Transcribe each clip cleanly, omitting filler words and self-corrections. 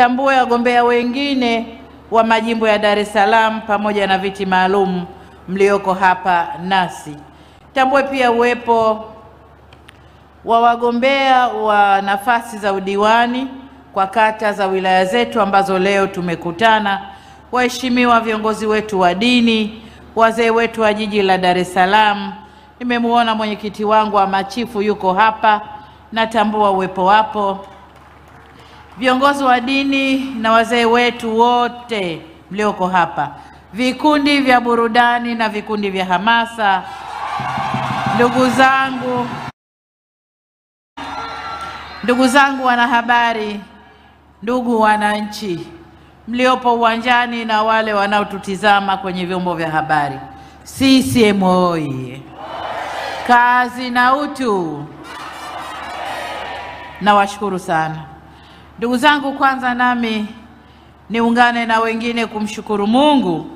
Tambue wagombea wengine wa majimbo ya Dar es Salaam pamoja na viti maalum mlioko hapa nasi. Tambue pia uwepo wa wagombea wa nafasi za udiwani kwa kata za wilaya zetu ambazo leo tumekutana, waheshimiwa viongozi wetu wa dini, wazee wetu wa jiji la Dar es Salaam. Nimemuona mwenyekiti wangu wa machifu yuko hapa, natambua uwepo wapo. Viongozi wa dini na wazee wetu wote mlioko hapa, vikundi vya burudani na vikundi vya hamasa, ndugu zangu wanahabari, ndugu wananchi mliopo uwanjani na wale wanaotutizama kwenye vyombo vya habari, CCM oyee! Kazi na utu. Nawashukuru sana ndugu zangu. Kwanza nami niungane na wengine kumshukuru Mungu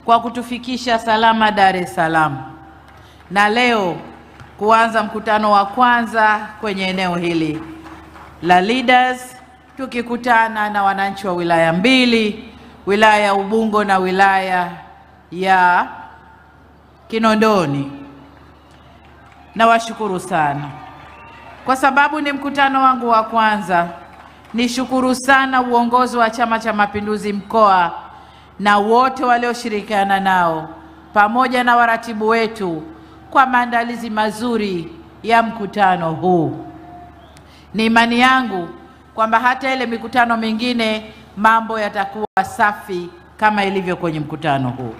kwa kutufikisha salama Dar es Salaam, na leo kuanza mkutano wa kwanza kwenye eneo hili la Leaders, tukikutana na wananchi wa wilaya mbili, wilaya ya Ubungo na wilaya ya Kinondoni. Nawashukuru sana kwa sababu ni mkutano wangu wa kwanza. Nishukuru sana uongozi wa Chama cha Mapinduzi mkoa na wote walioshirikiana nao pamoja na waratibu wetu kwa maandalizi mazuri ya mkutano huu. Ni imani yangu kwamba hata ile mikutano mingine mambo yatakuwa safi kama ilivyo kwenye mkutano huu.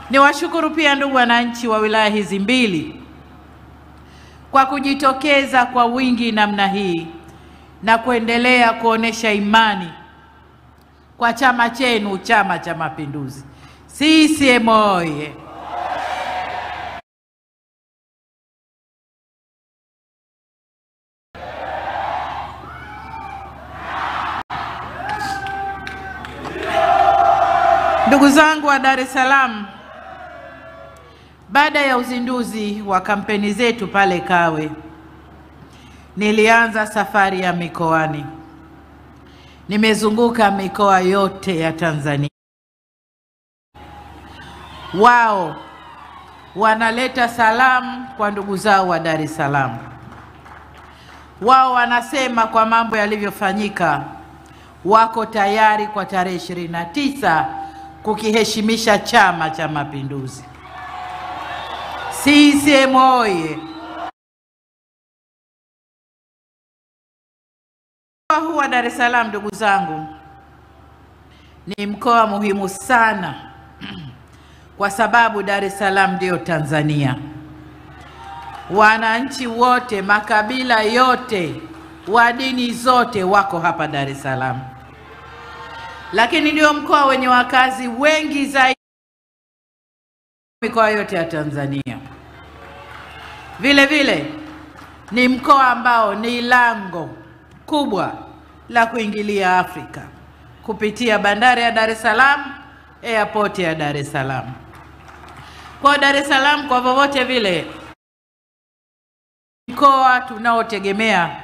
Niwashukuru pia ndugu wananchi wa wilaya hizi mbili kwa kujitokeza kwa wingi namna hii na kuendelea kuonesha imani kwa chama chenu, Chama cha Mapinduzi. CCM oyee! Ndugu zangu wa Dar es Salaam, baada ya uzinduzi wa kampeni zetu pale Kawe, nilianza safari ya mikoani. Nimezunguka mikoa yote ya Tanzania. Wao wanaleta salamu kwa ndugu zao wa Dar es Salaam. Wao wanasema kwa mambo yalivyofanyika, wako tayari kwa tarehe 29 kukiheshimisha Chama cha Mapinduzi. CCM oyee! Mkoa huu wa Dar es Salaam, ndugu zangu, ni mkoa muhimu sana kwa sababu Dar es Salaam ndio Tanzania. Wananchi wote, makabila yote, wa dini zote wako hapa Dar es Salaam. Lakini ndio mkoa wenye wakazi wengi zaidi mikoa yote ya Tanzania. Vile vile ni mkoa ambao ni lango kubwa la kuingilia Afrika kupitia bandari ya Dar es Salaam, airport ya Dar es Salaam. Kwa Dar es Salaam kwa vyovyote vile mkoa tunaotegemea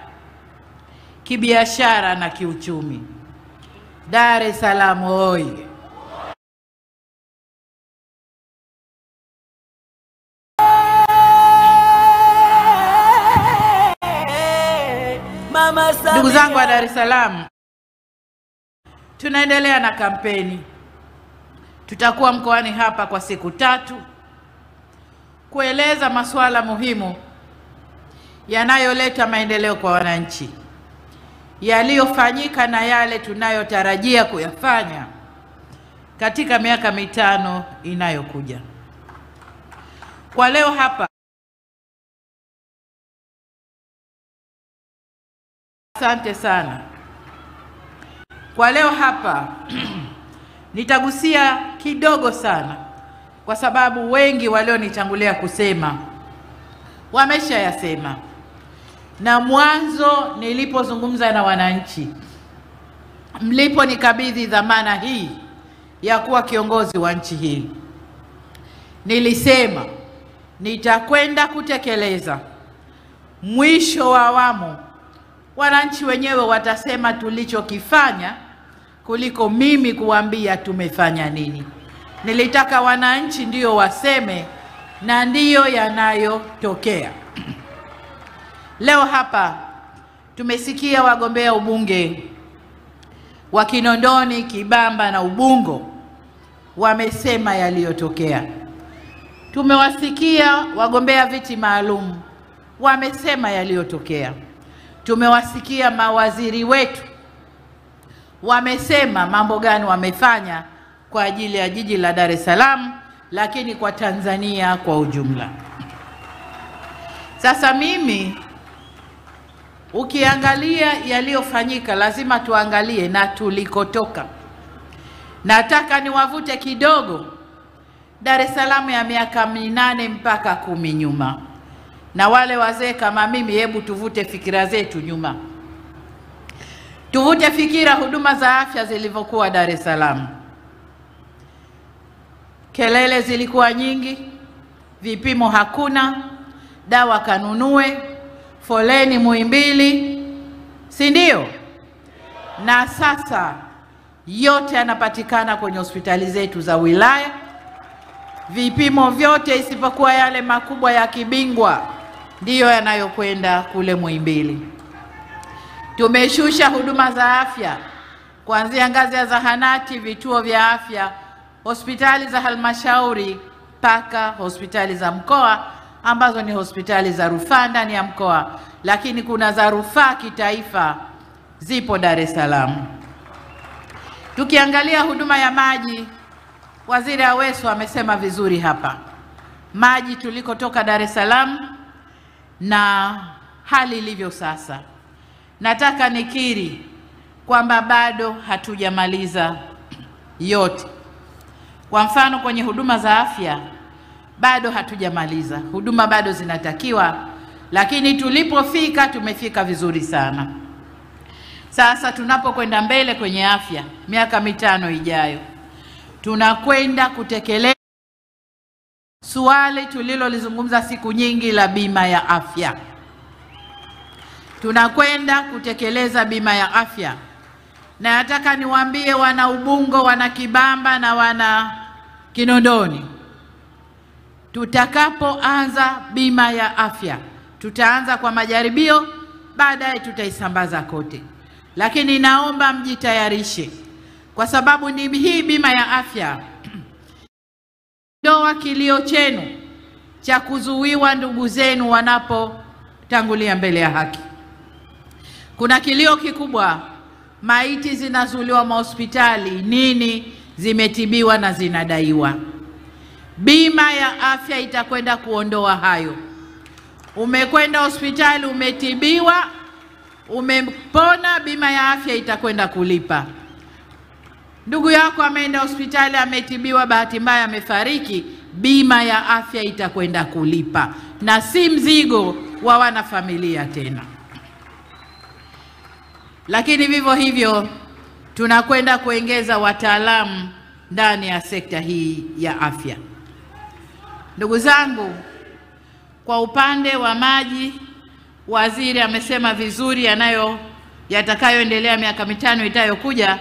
kibiashara na kiuchumi. Dar es Salaam oyee! Ndugu zangu wa Dar es Salaam, tunaendelea na kampeni. Tutakuwa mkoani hapa kwa siku 3 kueleza masuala muhimu yanayoleta maendeleo kwa wananchi, yaliyofanyika na yale tunayotarajia kuyafanya katika miaka 5 inayokuja. Kwa leo hapa, asante sana. Kwa leo hapa nitagusia kidogo sana kwa sababu wengi walionitangulia kusema wameshayasema. Na mwanzo nilipozungumza na wananchi, mliponikabidhi dhamana hii ya kuwa kiongozi wa nchi hii, nilisema nitakwenda kutekeleza mwisho wa awamu wananchi wenyewe watasema tulichokifanya kuliko mimi kuambia tumefanya nini. Nilitaka wananchi ndio waseme, na ndiyo yanayotokea. Leo hapa tumesikia wagombea ubunge wa Kinondoni, Kibamba na Ubungo wamesema yaliyotokea. Tumewasikia wagombea viti maalum wamesema yaliyotokea. Tumewasikia mawaziri wetu wamesema mambo gani wamefanya kwa ajili ya jiji la Dar es Salaam, lakini kwa Tanzania kwa ujumla. Sasa mimi ukiangalia yaliyofanyika, lazima tuangalie na tulikotoka. Nataka niwavute kidogo Dar es Salaam ya miaka 8 mpaka 10 nyuma. Na wale wazee kama mimi, hebu tuvute fikira zetu nyuma. Tuvute fikira huduma za afya zilivyokuwa Dar es Salaam. Kelele zilikuwa nyingi, vipimo hakuna, dawa kanunue, foleni Muhimbili, si ndio? Na sasa yote yanapatikana kwenye hospitali zetu za wilaya. Vipimo vyote isipokuwa yale makubwa ya kibingwa ndiyo yanayokwenda kule Muhimbili. Tumeshusha huduma za afya kuanzia ngazi ya zahanati, vituo vya afya, hospitali za halmashauri mpaka hospitali za mkoa, ambazo ni hospitali za rufaa ndani ya mkoa, lakini kuna za rufaa kitaifa zipo Dar es Salaam. Tukiangalia huduma ya maji, Waziri Aweso amesema vizuri hapa. Maji tulikotoka Dar es Salaam na hali ilivyo sasa. Nataka nikiri kwamba bado hatujamaliza yote. Kwa mfano kwenye huduma za afya bado hatujamaliza. Huduma bado zinatakiwa, lakini tulipofika tumefika vizuri sana. Sasa tunapokwenda mbele kwenye afya, miaka 5 ijayo, tunakwenda kutekeleza swali tulilolizungumza siku nyingi la bima ya afya. Tunakwenda kutekeleza bima ya afya. Na nataka niwaambie wana Ubungo, wana Kibamba na wana Kinondoni, tutakapoanza bima ya afya, tutaanza kwa majaribio, baadaye tutaisambaza kote. Lakini naomba mjitayarishe, kwa sababu ni hii bima ya afya ndoa kilio chenu cha kuzuiwa ndugu zenu wanapotangulia mbele ya haki. Kuna kilio kikubwa, maiti zinazuliwa mahospitali, nini, zimetibiwa na zinadaiwa. Bima ya afya itakwenda kuondoa hayo. Umekwenda hospitali, umetibiwa, umepona, bima ya afya itakwenda kulipa. Ndugu yako ameenda hospitali, ametibiwa, bahati mbaya amefariki, bima ya afya itakwenda kulipa, na si mzigo wa wanafamilia tena. Lakini vivyo hivyo tunakwenda kuongeza wataalamu ndani ya sekta hii ya afya. Ndugu zangu, kwa upande wa maji, waziri amesema vizuri yatakayoendelea miaka 5 itayokuja,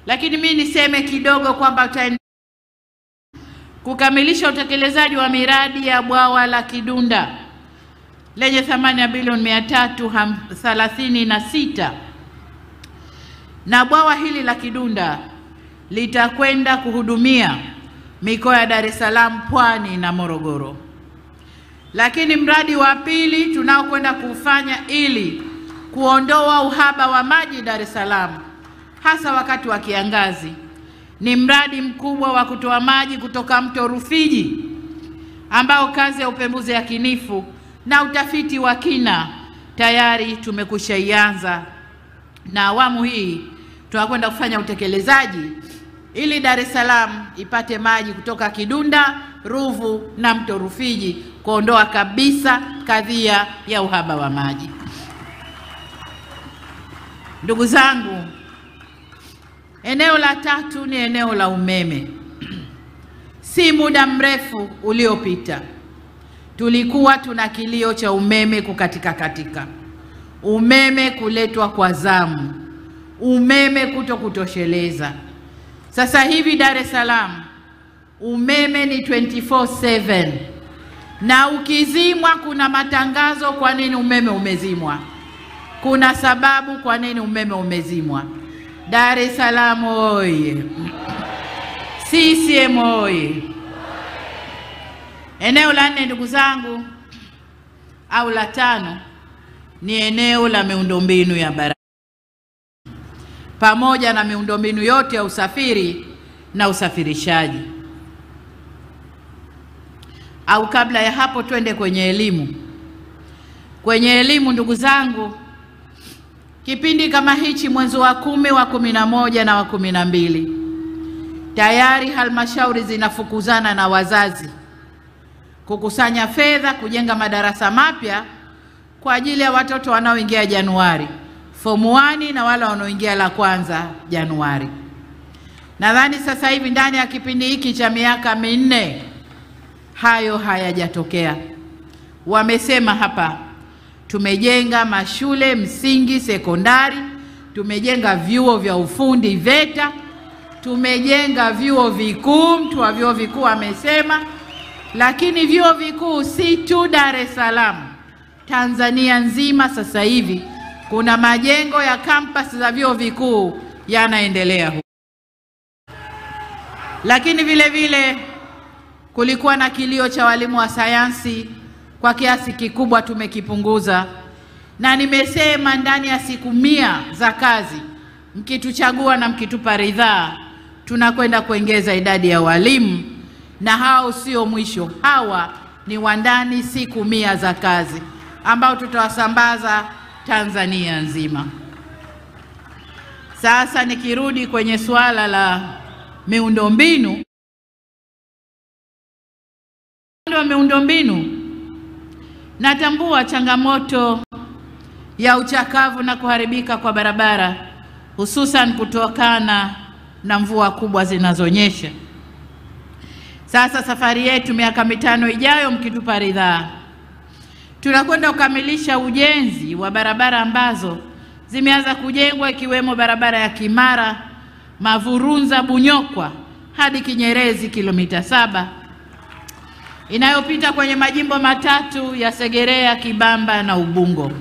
lakini mimi niseme kidogo kwamba kukamilisha utekelezaji wa miradi ya bwawa la Kidunda lenye thamani ya bilioni 336, na bwawa hili la Kidunda litakwenda kuhudumia mikoa ya Dar es Salaam, Pwani na Morogoro. Lakini mradi wa pili tunaokwenda kufanya ili kuondoa uhaba wa maji Dar es Salaam, hasa wakati wa kiangazi, ni mradi mkubwa wa kutoa maji kutoka mto Rufiji, ambao kazi ya upembuzi yakinifu na utafiti wa kina tayari tumekushaianza, na awamu hii tunakwenda kufanya utekelezaji ili Dar es Salaam ipate maji kutoka Kidunda, Ruvu na mto Rufiji, kuondoa kabisa kadhia ya uhaba wa maji. Ndugu zangu, eneo la tatu ni eneo la umeme. Si muda mrefu uliopita tulikuwa tuna kilio cha umeme kukatika, umeme kuletwa kwa zamu, umeme kutosheleza. Sasa hivi Dar es Salaam umeme ni 24/7, na ukizimwa kuna matangazo kwa nini umeme umezimwa, kuna sababu kwa nini umeme umezimwa. Dar es Salaam oye! CCM oye! Eneo la 4 ndugu zangu, au la 5, ni eneo la miundombinu ya barabara pamoja na miundombinu yote ya usafiri na usafirishaji. Au kabla ya hapo twende kwenye elimu. Kwenye elimu ndugu zangu, kipindi kama hichi mwezi wa 10, wa 11 na wa 12, tayari halmashauri zinafukuzana na wazazi kukusanya fedha kujenga madarasa mapya kwa ajili ya watoto wanaoingia Januari, form 1 na wale wanaoingia la kwanza Januari. Nadhani sasa hivi ndani ya kipindi hiki cha miaka 4 hayo hayajatokea. Wamesema hapa, tumejenga mashule msingi, sekondari, tumejenga vyuo vya ufundi VETA, tumejenga vyuo vikuu. Mtu wa vyuo vikuu amesema, lakini vyuo vikuu si tu Dar es Salaam, Tanzania nzima sasa hivi kuna majengo ya campus za vyuo vikuu yanaendelea huko. Lakini vile vile kulikuwa na kilio cha walimu wa sayansi, kwa kiasi kikubwa tumekipunguza, na nimesema ndani ya siku 100 za kazi, mkituchagua na mkitupa ridhaa, tunakwenda kuongeza idadi ya walimu, na hao sio mwisho. Hawa ni wandani siku 100 za kazi ambao tutawasambaza Tanzania nzima. Sasa nikirudi kwenye suala la miundombinu, natambua changamoto ya uchakavu na kuharibika kwa barabara, hususan kutokana na mvua kubwa zinazonyesha. Sasa safari yetu miaka 5 ijayo, mkitupa ridhaa, tunakwenda kukamilisha ujenzi wa barabara ambazo zimeanza kujengwa, ikiwemo barabara ya Kimara Mavurunza Bunyokwa hadi Kinyerezi kilomita 7, inayopita kwenye majimbo 3 ya Segerea, Kibamba na Ubungo.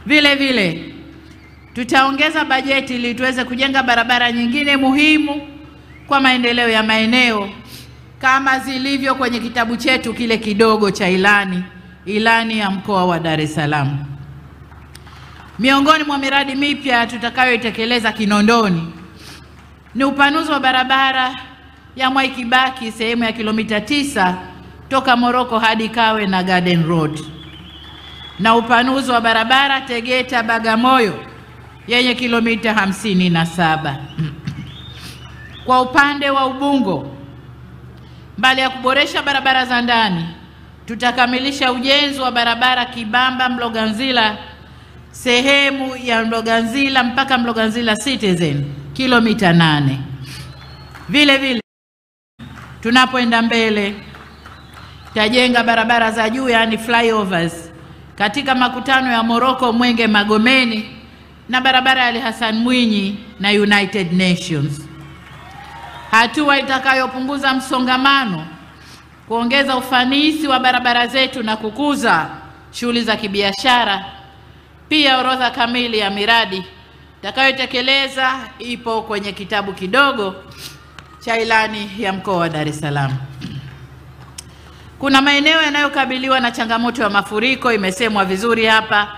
Vile vile tutaongeza bajeti ili tuweze kujenga barabara nyingine muhimu kwa maendeleo ya maeneo kama zilivyo kwenye kitabu chetu kile kidogo cha ilani ya mkoa wa Dar es Salaam. Miongoni mwa miradi mipya tutakayoitekeleza Kinondoni ni upanuzi wa barabara ya Mwai Kibaki sehemu ya kilomita 9 toka Moroko hadi Kawe na Garden Road, na upanuzi wa barabara Tegeta Bagamoyo yenye kilomita 57. Kwa upande wa Ubungo, mbali ya kuboresha barabara za ndani, tutakamilisha ujenzi wa barabara Kibamba Mloganzila sehemu ya Mloganzila mpaka Mloganzila Citizen kilomita 8. Vile vile tunapoenda mbele, tajenga barabara za juu, yani flyovers, katika makutano ya Moroko, Mwenge, Magomeni na barabara ya Ali Hassan Mwinyi na United Nations. Hatua itakayopunguza msongamano, kuongeza ufanisi wa barabara zetu na kukuza shughuli za kibiashara. Pia orodha kamili ya miradi itakayotekeleza ipo kwenye kitabu kidogo cha ilani ya mkoa wa Dar es Salaam. Kuna maeneo yanayokabiliwa na changamoto ya mafuriko, imesemwa vizuri hapa,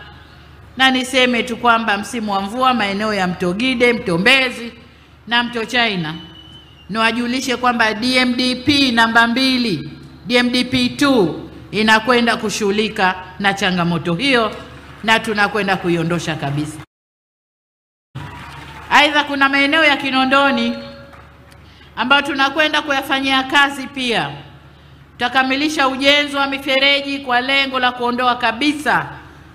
na niseme tu kwamba msimu wa mvua maeneo ya Mto Gide, Mto Mbezi na Mto China, niwajulishe kwamba DMDP namba 2, DMDP 2 inakwenda kushughulika na changamoto hiyo na tunakwenda kuiondosha kabisa. Aidha, kuna maeneo ya Kinondoni ambayo tunakwenda kuyafanyia kazi pia. Tutakamilisha ujenzi wa mifereji kwa lengo la kuondoa kabisa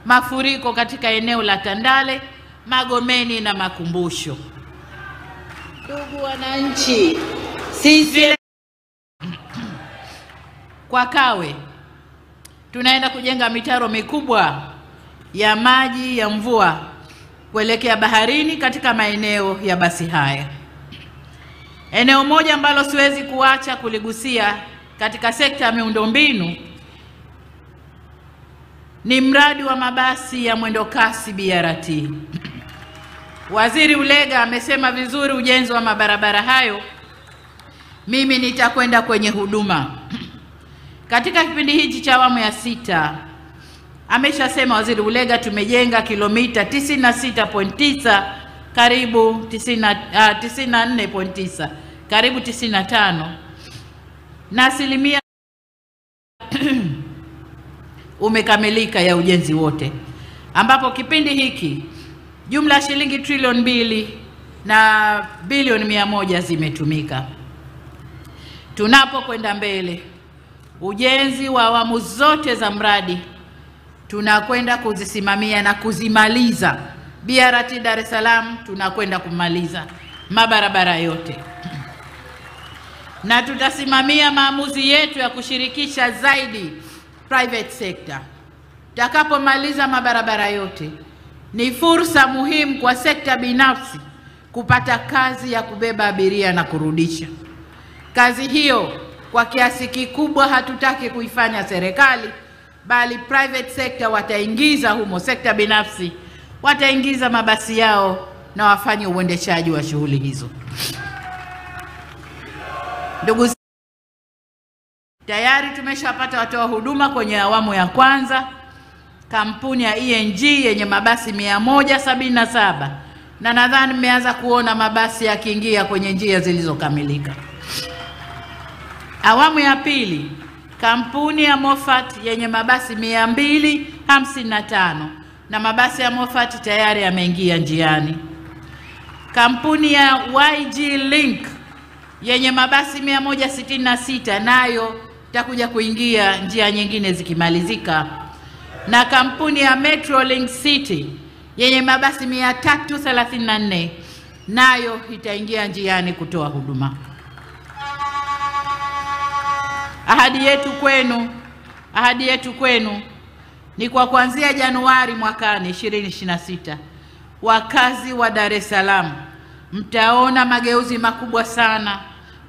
mafuriko katika eneo la Tandale, Magomeni na Makumbusho. Ndugu wananchi, sisi kwa Kawe tunaenda kujenga mitaro mikubwa ya maji ya mvua kuelekea baharini katika maeneo ya basi haya. Eneo moja ambalo siwezi kuacha kuligusia katika sekta ya miundombinu ni mradi wa mabasi ya mwendo kasi BRT. Waziri Ulega amesema vizuri ujenzi wa mabarabara hayo. Mimi nitakwenda kwenye huduma. Katika kipindi hichi cha awamu ya 6, ameshasema Waziri Ulega tumejenga kilomita 96.9 karibu 94.9 karibu 95 na asilimia umekamilika ya ujenzi wote, ambapo kipindi hiki jumla shilingi trilioni 2 na bilioni 100 zimetumika. Tunapokwenda mbele, ujenzi wa awamu zote za mradi tunakwenda kuzisimamia na kuzimaliza. BRT Dar es Salaam tunakwenda kumaliza mabarabara yote, na tutasimamia maamuzi yetu ya kushirikisha zaidi private sector. Tutakapomaliza mabarabara yote, ni fursa muhimu kwa sekta binafsi kupata kazi ya kubeba abiria na kurudisha. Kazi hiyo kwa kiasi kikubwa hatutaki kuifanya serikali, bali private sector wataingiza humo, sekta binafsi wataingiza mabasi yao na wafanye uendeshaji wa shughuli hizo. Ndugu, tayari tumeshapata watoa huduma kwenye awamu ya kwanza, kampuni ya ENG yenye mabasi 177, na nadhani mmeanza kuona mabasi yakiingia kwenye njia zilizokamilika. Awamu ya pili, kampuni ya Moffat yenye mabasi 255, na mabasi ya Moffat tayari yameingia njiani. Kampuni ya YG Link yenye mabasi 166, nayo itakuja kuingia njia nyingine zikimalizika. Na kampuni ya Metrolink City yenye mabasi 334, nayo itaingia njiani kutoa huduma. Ahadi yetu kwenu ni kwa kuanzia Januari mwakani 2026, wakazi wa Dar es Salaam mtaona mageuzi makubwa sana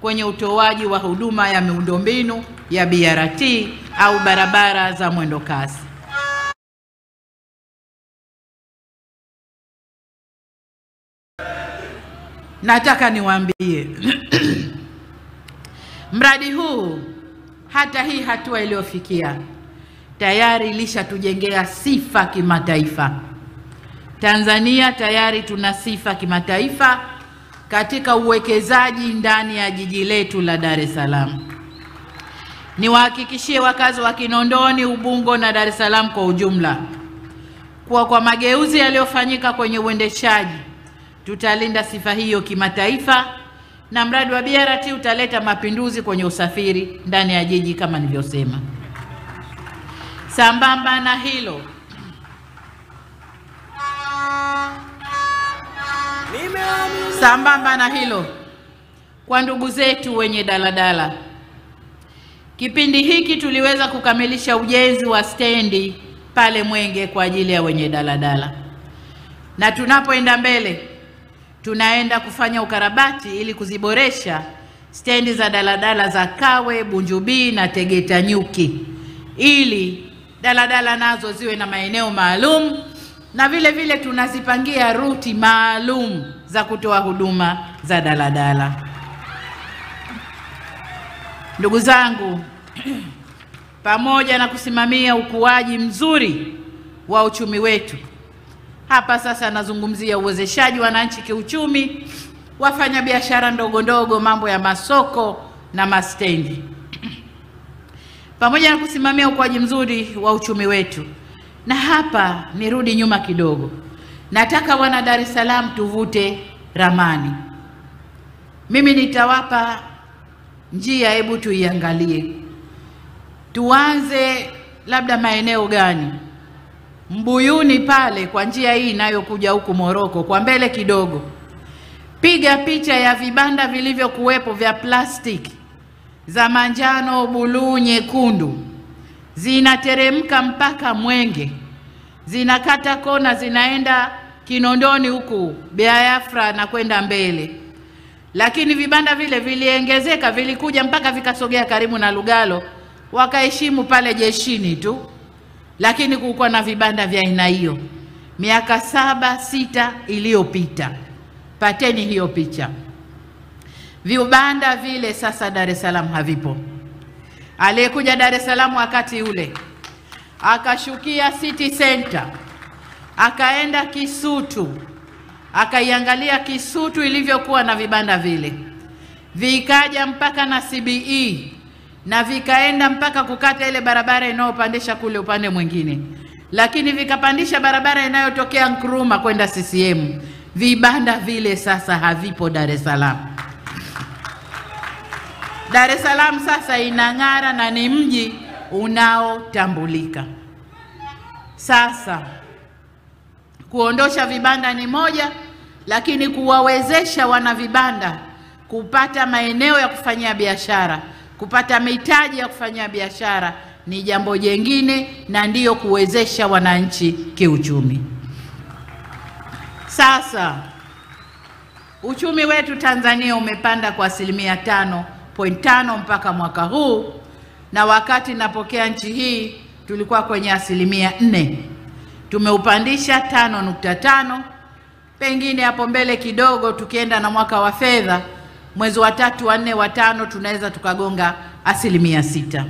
kwenye utoaji wa huduma ya miundombinu ya BRT au barabara za mwendo kasi. Nataka niwaambie mradi huu, hata hii hatua iliyofikia, tayari ilishatujengea sifa kimataifa. Tanzania tayari tuna sifa kimataifa katika uwekezaji ndani ya jiji letu la Dar es Salaam. Niwahakikishie wakazi wa Kinondoni, Ubungo na Dar es Salaam kwa ujumla kwa mageuzi yaliyofanyika kwenye uendeshaji, tutalinda sifa hiyo kimataifa, na mradi wa BRT utaleta mapinduzi kwenye usafiri ndani ya jiji kama nilivyosema. Sambamba na hilo, kwa ndugu zetu wenye daladala, kipindi hiki tuliweza kukamilisha ujenzi wa stendi pale Mwenge kwa ajili ya wenye daladala, na tunapoenda mbele tunaenda kufanya ukarabati ili kuziboresha stendi za daladala za Kawe, Bunjubi na Tegeta Nyuki, ili daladala nazo ziwe na maeneo maalum, na vile vile tunazipangia ruti maalum za kutoa huduma za daladala. Ndugu zangu, pamoja na kusimamia ukuaji mzuri wa uchumi wetu, hapa sasa nazungumzia uwezeshaji wananchi kiuchumi, wafanya biashara ndogo ndogo, mambo ya masoko na mastendi. Pamoja na kusimamia ukuaji mzuri wa uchumi wetu, na hapa nirudi nyuma kidogo, nataka wana Dar es Salaam tuvute ramani. Mimi nitawapa njia, hebu tuiangalie. Tuanze labda maeneo gani? Mbuyuni pale kwa njia hii inayokuja huku Moroko kwa mbele kidogo, piga picha ya vibanda vilivyokuwepo vya plastiki za manjano, buluu, nyekundu, zinateremka mpaka Mwenge, zinakata kona, zinaenda Kinondoni huku Biafra na kwenda mbele. Lakini vibanda vile viliongezeka, vilikuja mpaka vikasogea karibu na Lugalo, wakaheshimu pale jeshini tu. Lakini kulikuwa na vibanda vya aina hiyo miaka 7-6 iliyopita. Pateni hiyo picha. Vibanda vile sasa Dar es Salaam havipo. Aliyekuja Dar es Salaam wakati ule akashukia City Center, akaenda Kisutu, akaiangalia Kisutu ilivyokuwa na vibanda vile, vikaja mpaka na CBE na vikaenda mpaka kukata ile barabara inayopandisha kule upande mwingine, lakini vikapandisha barabara inayotokea Nkrumah kwenda CCM. Vibanda vile sasa havipo Dar es Salaam. Dar es Salaam sasa inang'ara na ni mji unaotambulika. Sasa kuondosha vibanda ni moja, lakini kuwawezesha wana vibanda kupata maeneo ya kufanyia biashara, kupata mitaji ya kufanyia biashara ni jambo jingine, na ndiyo kuwezesha wananchi kiuchumi. Sasa uchumi wetu Tanzania umepanda kwa 5.5 mpaka mwaka huu, na wakati napokea nchi hii tulikuwa kwenye 4. Tumeupandisha 5.5. Pengine hapo mbele kidogo tukienda na mwaka wa fedha, mwezi wa 3, wa 4, wa 5 tunaweza tukagonga 6.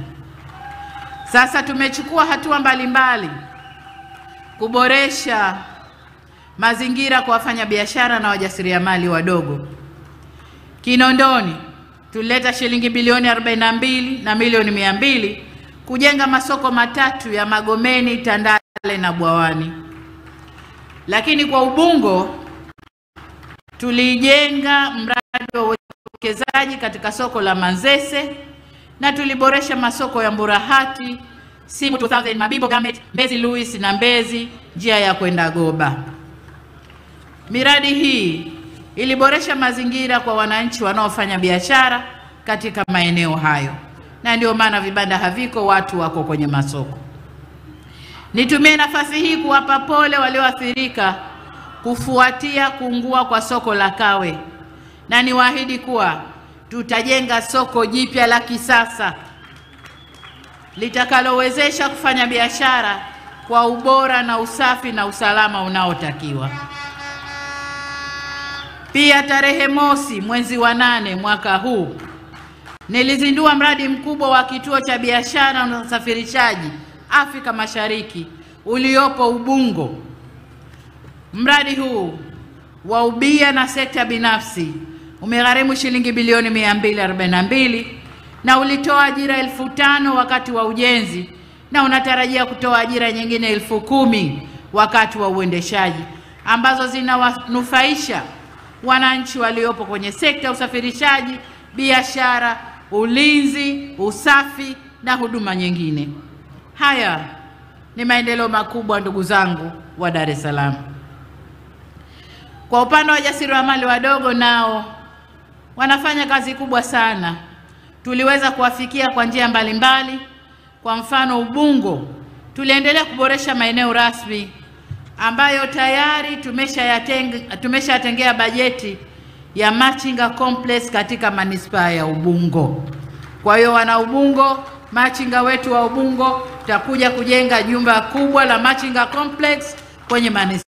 Sasa tumechukua hatua mbalimbali kuboresha mazingira kwa wafanya biashara na wajasiriamali wadogo. Kinondoni tulileta shilingi bilioni 42 na milioni 200 kujenga masoko matatu ya Magomeni, Tandale na Bwawani. Lakini kwa Ubungo tulijenga mradi wa uwekezaji katika soko la Manzese, na tuliboresha masoko ya Mburahati, Simu 2000, Mabibo Gamet, Mbezi Louis na Mbezi njia ya kwenda Goba. Miradi hii iliboresha mazingira kwa wananchi wanaofanya biashara katika maeneo hayo, na ndio maana vibanda haviko, watu wako kwenye masoko. Nitumie nafasi hii kuwapa pole walioathirika kufuatia kuungua kwa soko la Kawe, na niwaahidi kuwa tutajenga soko jipya la kisasa litakalowezesha kufanya biashara kwa ubora na usafi na usalama unaotakiwa. Pia tarehe 1 mwezi wa 8 mwaka huu nilizindua mradi mkubwa wa kituo cha biashara na usafirishaji Afrika Mashariki uliopo Ubungo. Mradi huu wa ubia na sekta binafsi umegharimu shilingi bilioni 242 na ulitoa ajira 1500 wakati wa ujenzi, na unatarajia kutoa ajira nyingine 10,000 wakati wa uendeshaji, ambazo zinawanufaisha wananchi waliopo kwenye sekta usafirishaji, biashara, ulinzi, usafi na huduma nyingine. Haya ni maendeleo makubwa ndugu zangu wa Dar es Salaam. Kwa upande wa wajasiriamali wadogo, nao wanafanya kazi kubwa sana. Tuliweza kuwafikia kwa njia mbalimbali. Kwa mfano Ubungo tuliendelea kuboresha maeneo rasmi ambayo tayari tumeshayatengea bajeti ya Machinga Complex katika manispaa ya Ubungo. Kwa hiyo wana Ubungo, machinga wetu wa Ubungo, tutakuja kujenga jumba kubwa la Machinga Complex kwenye manispaa.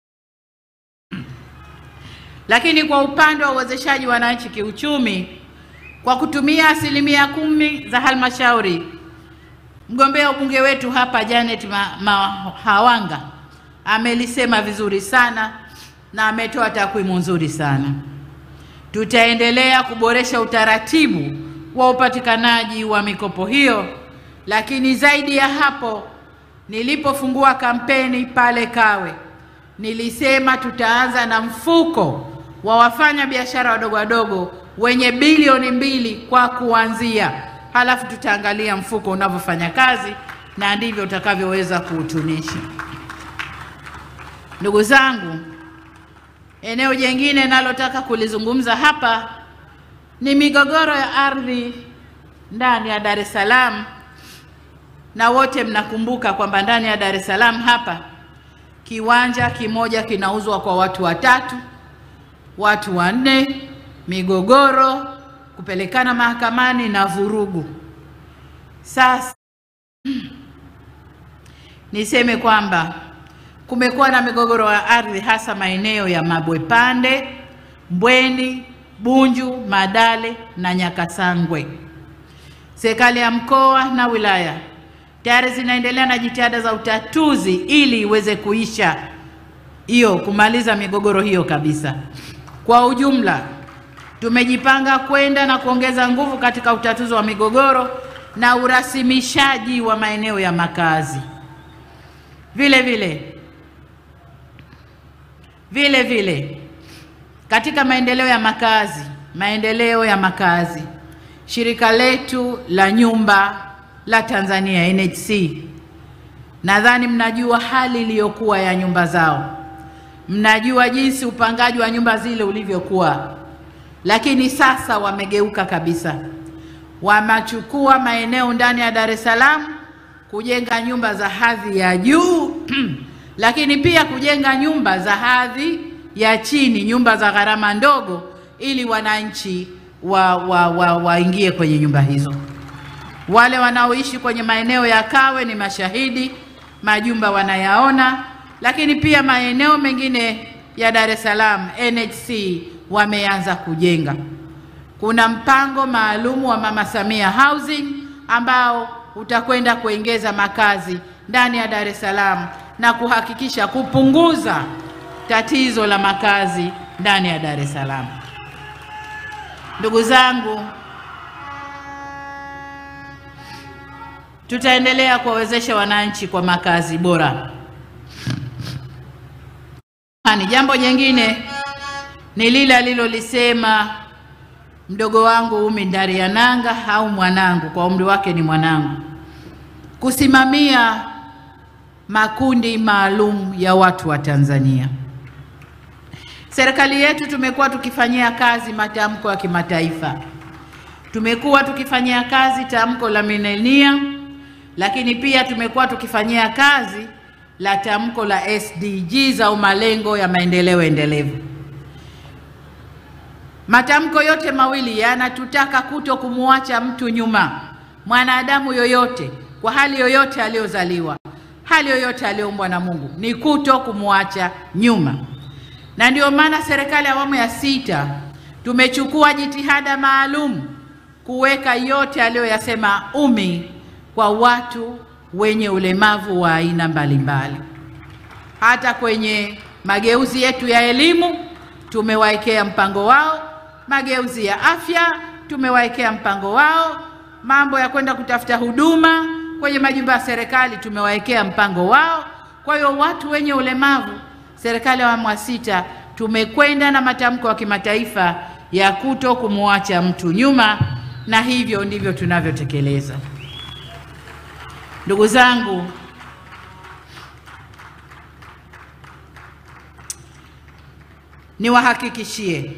Lakini kwa upande wa uwezeshaji wananchi kiuchumi, kwa kutumia 10% za halmashauri, mgombea ubunge wetu hapa Janet Mahawanga amelisema vizuri sana na ametoa takwimu nzuri sana. Tutaendelea kuboresha utaratibu wa upatikanaji wa mikopo hiyo, lakini zaidi ya hapo, nilipofungua kampeni pale Kawe nilisema tutaanza na mfuko wa wafanya biashara wadogo wadogo wenye bilioni 2 kwa kuanzia, halafu tutaangalia mfuko unavyofanya kazi, na ndivyo utakavyoweza kuutunisha. Ndugu zangu, eneo jingine nalotaka kulizungumza hapa ni migogoro ya ardhi ndani ya Dar es Salaam na wote mnakumbuka kwamba ndani ya Dar es Salaam hapa kiwanja kimoja kinauzwa kwa watu watatu, watu 4, migogoro, kupelekana mahakamani na vurugu. Sasa niseme kwamba kumekuwa na migogoro ya ardhi hasa maeneo ya Mabwepande, Mbweni, Bunju, Madale na Nyakasangwe. Serikali ya mkoa na wilaya tayari zinaendelea na jitihada za utatuzi ili iweze kuisha kumaliza migogoro hiyo kabisa. Kwa ujumla, tumejipanga kwenda na kuongeza nguvu katika utatuzi wa migogoro na urasimishaji wa maeneo ya makazi. Vile vile katika maendeleo ya makazi, shirika letu la nyumba la Tanzania NHC, nadhani mnajua hali iliyokuwa ya nyumba zao. Mnajua jinsi upangaji wa nyumba zile ulivyokuwa. Lakini sasa wamegeuka kabisa. Wamachukua maeneo ndani ya Dar es Salaam kujenga nyumba za hadhi ya juu lakini pia kujenga nyumba za hadhi ya chini, nyumba za gharama ndogo, ili wananchi waingie kwenye nyumba hizo. Wale wanaoishi kwenye maeneo ya Kawe ni mashahidi, majumba wanayaona. Lakini pia maeneo mengine ya Dar es Salaam NHC wameanza kujenga. Kuna mpango maalum wa Mama Samia Housing ambao utakwenda kuongeza makazi ndani ya Dar es Salaam na kuhakikisha kupunguza tatizo la makazi ndani ya Dar es Salaam. Ndugu zangu, tutaendelea kuwawezesha wananchi kwa makazi bora. Jambo jingine ni lile alilolisema mdogo wangu Umi Ndariananga, au mwanangu, kwa umri wake ni mwanangu, kusimamia makundi maalum ya watu wa Tanzania. Serikali yetu tumekuwa tukifanyia kazi matamko ya kimataifa. Tumekuwa tukifanyia kazi tamko la Millennium, lakini pia tumekuwa tukifanyia kazi la tamko la SDGs au malengo ya maendeleo endelevu. Matamko yote mawili yanatutaka kuto kumuacha mtu nyuma. Mwanadamu yoyote, kwa hali yoyote aliyozaliwa, hali yoyote aliyoumbwa na Mungu, ni kuto kumuacha nyuma. Na ndio maana serikali ya awamu ya 6 tumechukua jitihada maalum kuweka yote aliyoyasema Umi kwa watu wenye ulemavu wa aina mbalimbali. Hata kwenye mageuzi yetu ya elimu tumewaekea mpango wao, mageuzi ya afya tumewaekea mpango wao, mambo ya kwenda kutafuta huduma kwenye majumba ya serikali tumewaekea mpango wao. Kwa hiyo watu wenye ulemavu, serikali ya awamu ya 6 tumekwenda na matamko ya kimataifa ya kuto kumuacha mtu nyuma, na hivyo ndivyo tunavyotekeleza. Ndugu zangu, niwahakikishie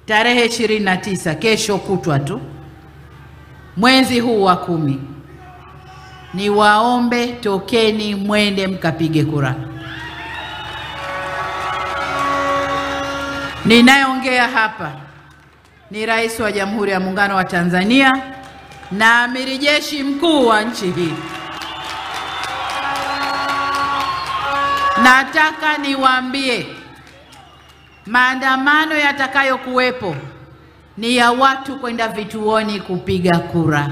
tarehe 29, kesho kutwa tu, mwezi huu wa 10, niwaombe tokeni mwende mkapige kura. Ninayeongea hapa ni Rais wa Jamhuri ya Muungano wa Tanzania na Amiri Jeshi Mkuu wa nchi hii. Nataka niwaambie, maandamano yatakayokuwepo ni ya watu kwenda vituoni kupiga kura.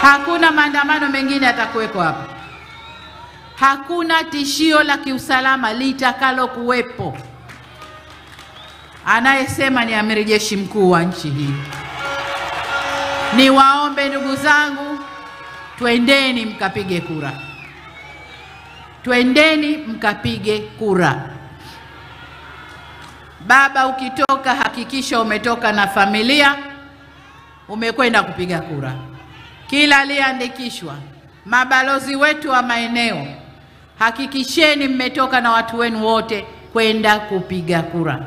Hakuna maandamano mengine yatakuwepo hapa. Hakuna tishio la kiusalama litakalo kuwepo. Anayesema ni Amiri Jeshi Mkuu wa nchi hii. Niwaombe ndugu zangu, twendeni mkapige kura. Twendeni mkapige kura. Baba, ukitoka hakikisha umetoka na familia, umekwenda kupiga kura. Kila aliyeandikishwa, mabalozi wetu wa maeneo, hakikisheni mmetoka na watu wenu wote kwenda kupiga kura.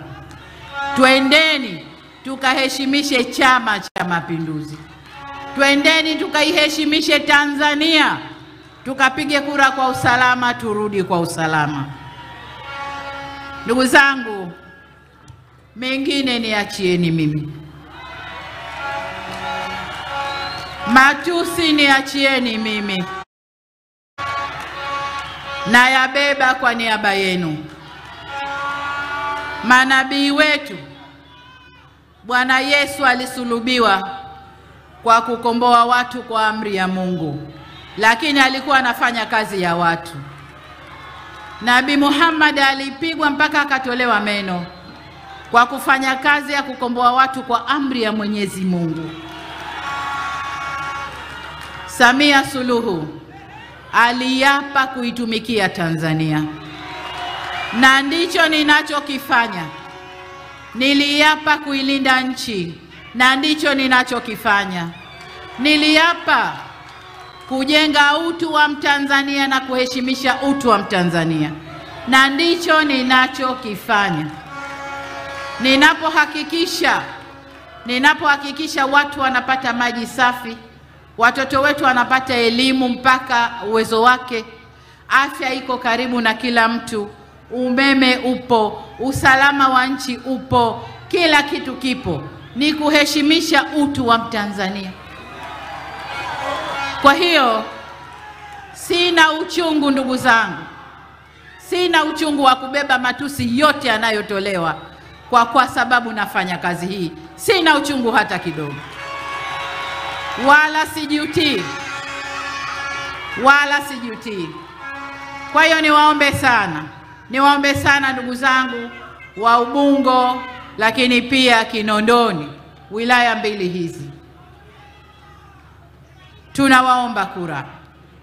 Twendeni tukaheshimishe Chama cha Mapinduzi. Twendeni tukaiheshimishe Tanzania, tukapige kura kwa usalama, turudi kwa usalama. Ndugu zangu, mengine niachieni mimi. Matusi niachieni mimi. Na yabeba kwa niaba yenu. Manabii wetu, Bwana Yesu alisulubiwa kwa kukomboa watu kwa amri ya Mungu, lakini alikuwa anafanya kazi ya watu. Nabii Muhammad alipigwa mpaka akatolewa meno kwa kufanya kazi ya kukomboa watu kwa amri ya Mwenyezi Mungu. Samia Suluhu aliapa kuitumikia Tanzania, na ndicho ninachokifanya. Niliapa kuilinda nchi, na ndicho ninachokifanya. Niliapa kujenga utu wa Mtanzania na kuheshimisha utu wa Mtanzania, na ndicho ninachokifanya. Ninapohakikisha watu wanapata maji safi, watoto wetu wanapata elimu mpaka uwezo wake, afya iko karibu na kila mtu, umeme upo, usalama wa nchi upo, kila kitu kipo, ni kuheshimisha utu wa Mtanzania. Kwa hiyo sina uchungu ndugu zangu, sina uchungu wa kubeba matusi yote yanayotolewa kwa sababu nafanya kazi hii. Sina uchungu hata kidogo, wala sijutii, wala sijutii. Kwa hiyo niwaombe sana ndugu zangu wa Ubungo, lakini pia Kinondoni, wilaya mbili hizi, tunawaomba kura,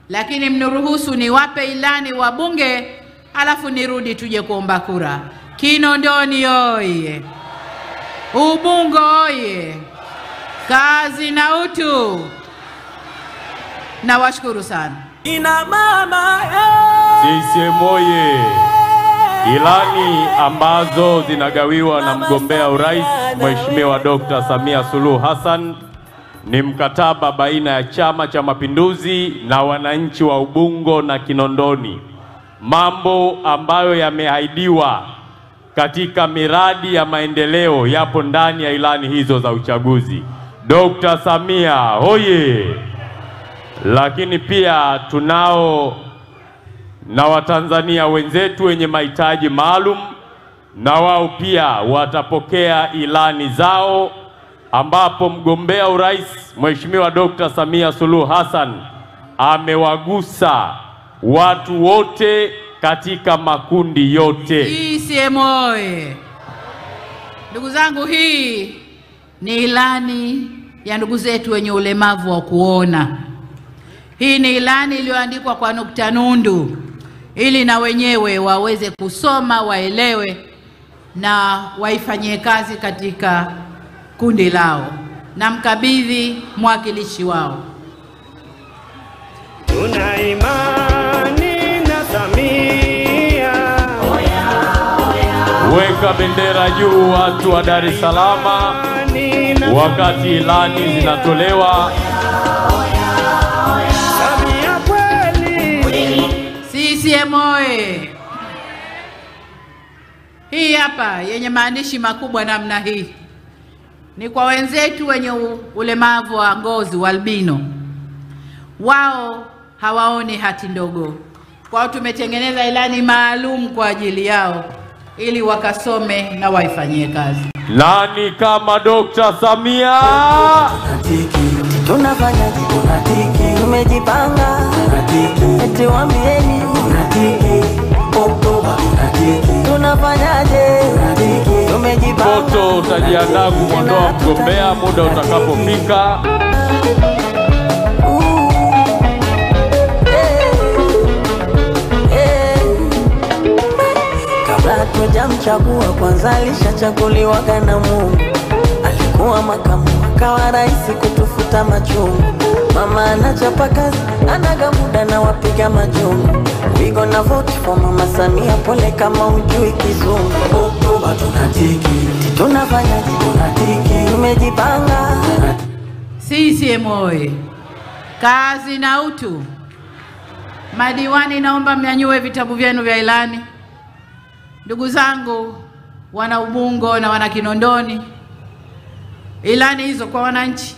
lakini mniruhusu niwape ilani wa bunge, alafu nirudi tuje kuomba kura. Kinondoni oye! Ubungo oye! Kazi na utu. Na washukuru sana. Ina mama CCM oye! Ilani ambazo zinagawiwa na mgombea urais Mheshimiwa Dr. Samia Suluhu Hassan ni mkataba baina ya Chama cha Mapinduzi na wananchi wa Ubungo na Kinondoni. Mambo ambayo yameahidiwa katika miradi ya maendeleo yapo ndani ya ilani hizo za uchaguzi. Dr. Samia hoye! Lakini pia tunao na Watanzania wenzetu wenye mahitaji maalum, na wao pia watapokea ilani zao, ambapo mgombea urais Mheshimiwa Dr. Samia Suluhu Hassan amewagusa watu wote katika makundi yote. CCM oye! Ndugu zangu, hii ni ilani ya ndugu zetu wenye ulemavu wa kuona. Hii ni ilani iliyoandikwa kwa nukta nundu ili na wenyewe waweze kusoma, waelewe na waifanyie kazi katika kundi lao, na mkabidhi mwakilishi wao. Tuna imani na Samia. Weka bendera juu watu wa Dar es Salaam wakati ilani zinatolewa. Samia kweli. CCM oye! Hii hapa yenye maandishi makubwa namna hii ni kwa wenzetu wenye ulemavu wa ngozi wa albino. Wao hawaoni hati ndogo. Kwao tumetengeneza ilani maalum kwa ajili yao ili wakasome na waifanyie kazi. Nani kama Dr. Samia? Tunafanya tunatiki, tumejipanga tunatiki, eti waambieni tunatiki, Oktoba tunatiki, tunafanyaje tunatiki, tumejipanga. Foto utajiandaa kumwondoa mgombea muda utakapofika. Kabla tujamchagua kwanza alishachaguliwa na Mungu. Alikuwa makamu akawa rais kutufuta machungu. Mama anachapa kazi anaga muda na wapiga majungu. We gonna vote for Mama Samia, pole kama ujui kizungu. Oktoba tunatiki, tunafanya tunatiki, tumejipanga. CCM oye! Kazi na utu. Madiwani, naomba mnyanyue vitabu vyenu vya ilani. Ndugu zangu wana Ubungo na wana Kinondoni, ilani hizo kwa wananchi,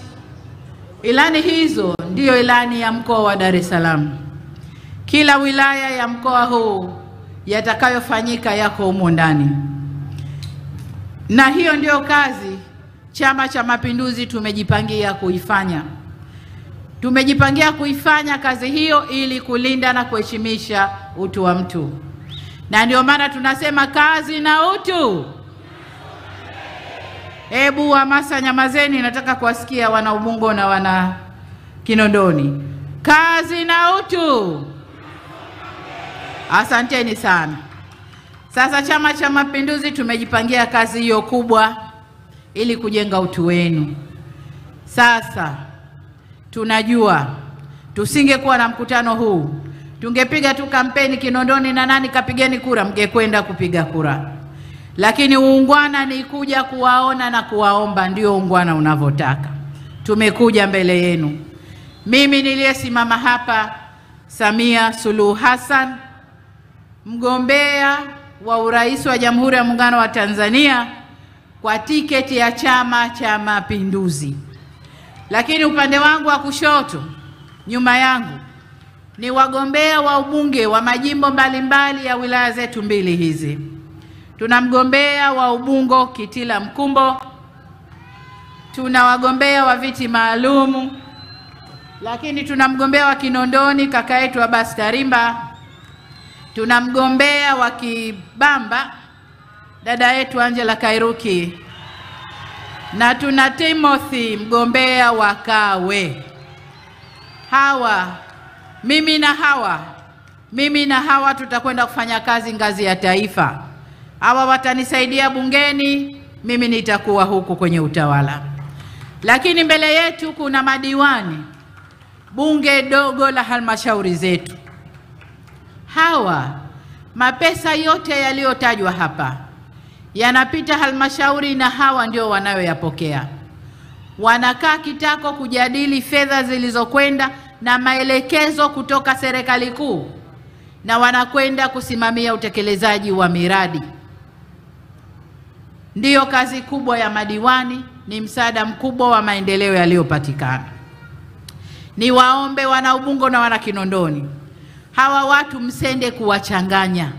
ilani hizo ndiyo ilani ya mkoa wa Dar es Salaam. Kila wilaya ya mkoa huu yatakayofanyika yako humo ndani, na hiyo ndiyo kazi Chama cha Mapinduzi tumejipangia kuifanya. Tumejipangia kuifanya kazi hiyo ili kulinda na kuheshimisha utu wa mtu, na ndio maana tunasema kazi na utu. Hebu hamasa, nyamazeni, nataka kuwasikia wana Ubungo na wana Kinondoni. Kazi na utu. Asanteni sana. Sasa Chama cha Mapinduzi tumejipangia kazi hiyo kubwa ili kujenga utu wenu. Sasa tunajua tusingekuwa na mkutano huu, tungepiga tu kampeni Kinondoni na nani kapigeni kura, mngekwenda kupiga kura. Lakini uungwana ni kuja kuwaona na kuwaomba, ndio uungwana unavyotaka. Tumekuja mbele yenu. Mimi niliyesimama hapa, Samia Suluhu Hassan, mgombea wa urais wa Jamhuri ya Muungano wa Tanzania kwa tiketi ya Chama cha Mapinduzi. Lakini upande wangu wa kushoto nyuma yangu ni wagombea wa ubunge wa majimbo mbalimbali ya wilaya zetu mbili hizi. Tuna mgombea wa Ubungo Kitila Mkumbo, tuna wagombea wa viti maalumu, lakini tuna mgombea wa Kinondoni kaka yetu Abbas Tarimba, tuna mgombea wa Kibamba dada yetu Angela Kairuki, na tuna Timothy mgombea wa Kawe. Mimi na hawa tutakwenda kufanya kazi ngazi ya taifa. Hawa watanisaidia bungeni, mimi nitakuwa huku kwenye utawala. Lakini mbele yetu kuna madiwani bunge dogo la halmashauri zetu. Hawa mapesa yote yaliyotajwa hapa yanapita halmashauri, na hawa ndio wanayoyapokea. Wanakaa kitako kujadili fedha zilizokwenda na maelekezo kutoka serikali kuu, na wanakwenda kusimamia utekelezaji wa miradi. Ndiyo kazi kubwa ya madiwani, ni msaada mkubwa wa maendeleo yaliyopatikana. Ni waombe wana Ubungo na wana Kinondoni, hawa watu msende kuwachanganya.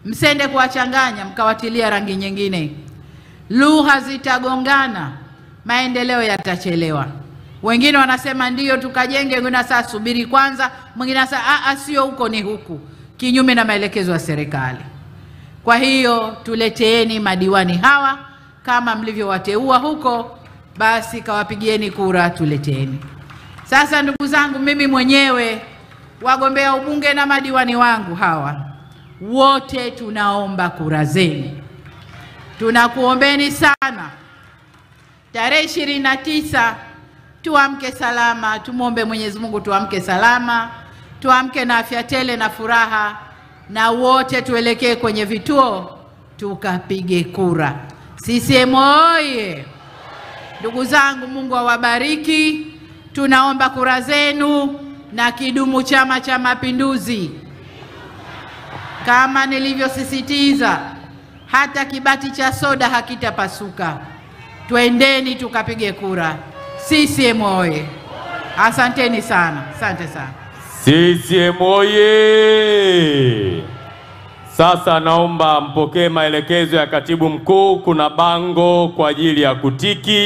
Msende kuwachanganya mkawatilia rangi nyingine. Lugha zitagongana, maendeleo yatachelewa. Wengine wanasema ndiyo tukajenge, wengine sasa subiri kwanza, mwingine sasa sio huko ni huku, kinyume na maelekezo ya serikali. Kwa hiyo tuleteeni madiwani hawa kama mlivyowateua huko, basi kawapigieni kura, tuleteeni. Sasa ndugu zangu, mimi mwenyewe, wagombea ubunge na madiwani wangu hawa wote tunaomba kura zenu. Tunakuombeni sana. Tarehe 29 tuamke salama, tumuombe Mwenyezi Mungu tuamke salama, tuamke na afya tele na furaha, na wote tuelekee kwenye vituo tukapige kura. CCM oye! Ndugu zangu, Mungu awabariki. Tunaomba kura zenu, na kidumu Chama cha Mapinduzi. Kama nilivyosisitiza, hata kibati cha soda hakitapasuka. Twendeni tukapige kura. CCM oye! Asanteni sana. Asante sana. CCM oye! Sasa naomba mpokee maelekezo ya Katibu Mkuu. Kuna bango kwa ajili ya kutiki.